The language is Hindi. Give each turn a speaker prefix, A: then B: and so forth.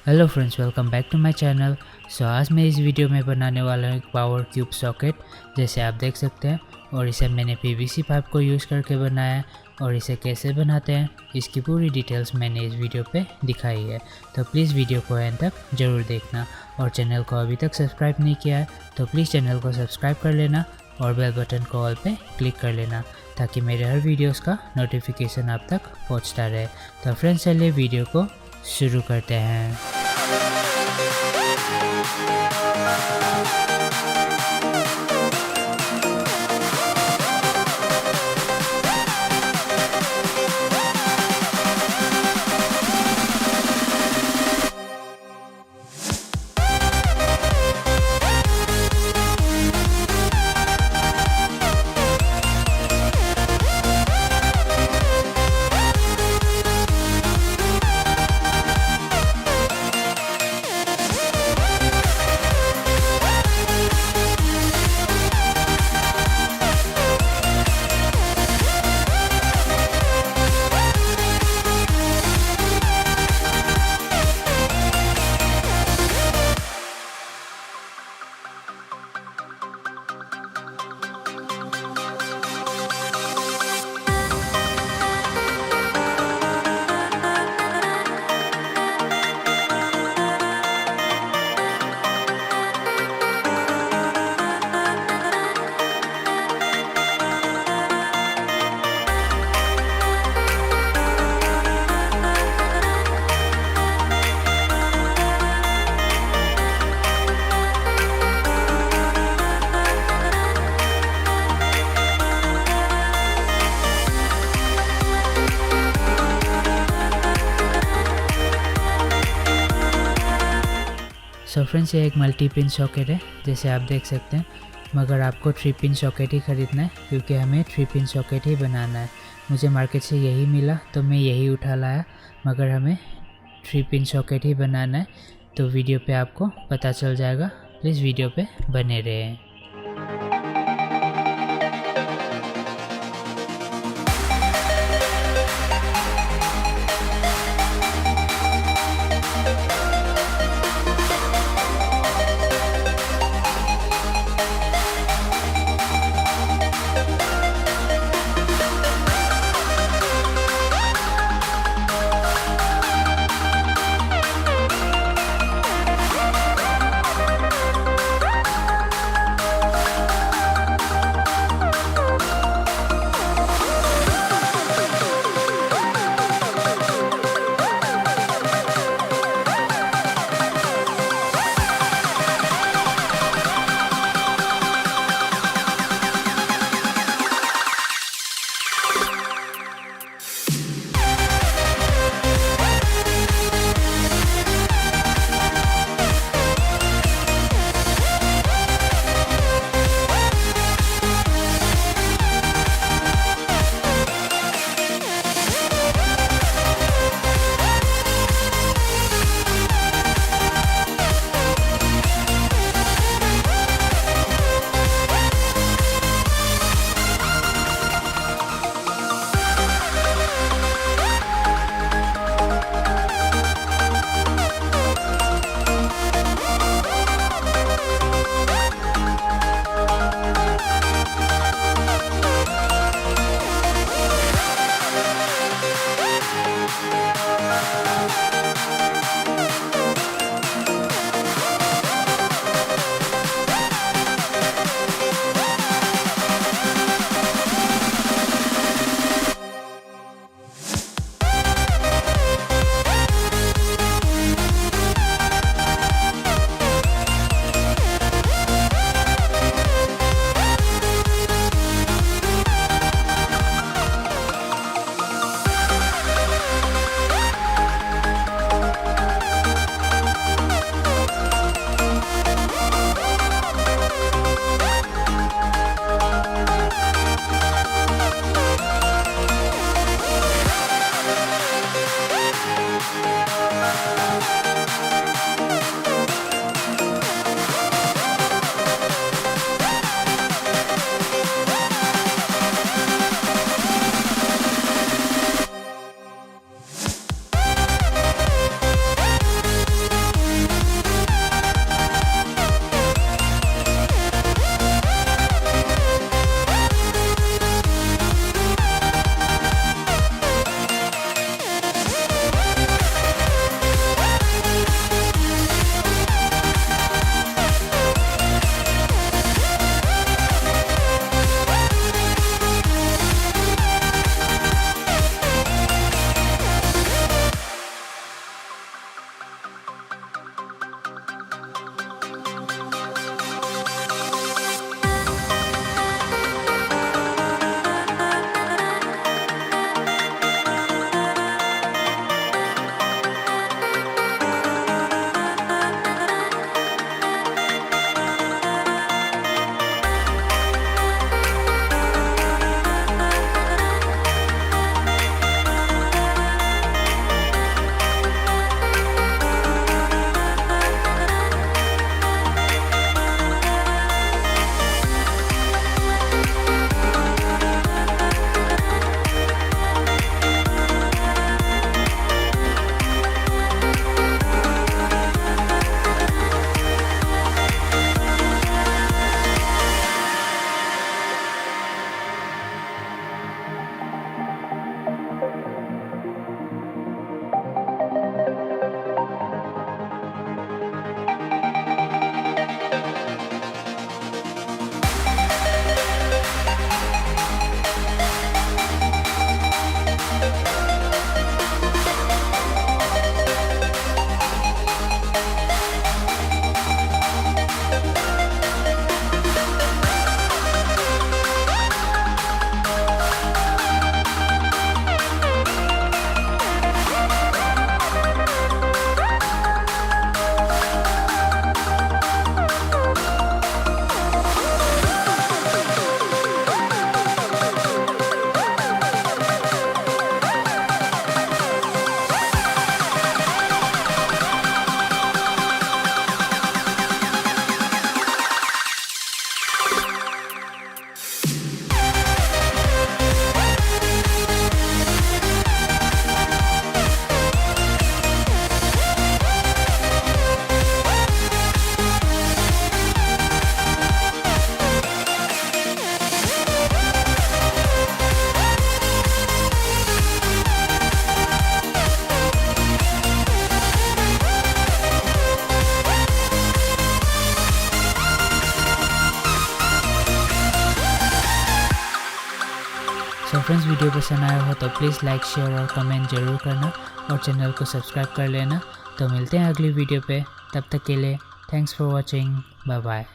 A: Hello friends, welcome back to my channel. आज मैं इस वीडियो में बनाने वाला हूँ एक पावर क्यूब सॉकेट, जैसे आप देख सकते हैं। और इसे मैंने पीवीसी पाइप को यूज़ करके बनाया है। और इसे कैसे बनाते हैं इसकी पूरी डिटेल्स मैंने इस वीडियो पे दिखाई है। तो प्लीज़ वीडियो को एंड तक ज़रूर देखना। और चैनल को अभी तक सब्सक्राइब नहीं किया है तो प्लीज़ चैनल को सब्सक्राइब कर लेना और बेल बटन को ऑल पे क्लिक कर लेना, ताकि मेरे हर वीडियोस का नोटिफिकेशन आप तक पहुंचता रहे। तो फ्रेंड्स, चलिए वीडियो को शुरू करते हैं। फ्रेंड्स, ये एक मल्टी पिन सॉकेट है, जैसे आप देख सकते हैं। मगर आपको 3 पिन सॉकेट ही ख़रीदना है, क्योंकि हमें 3 पिन सॉकेट ही बनाना है। मुझे मार्केट से यही मिला तो मैं यही उठा लाया, मगर हमें 3 पिन सॉकेट ही बनाना है। तो वीडियो पे आपको पता चल जाएगा, प्लीज़ वीडियो पे बने रहें। फ्रेंड्स वीडियो पसंद आया हो तो प्लीज़ लाइक शेयर और कमेंट ज़रूर करना और चैनल को सब्सक्राइब कर लेना। तो मिलते हैं अगली वीडियो पे, तब तक के लिए thanks for watching, bye bye.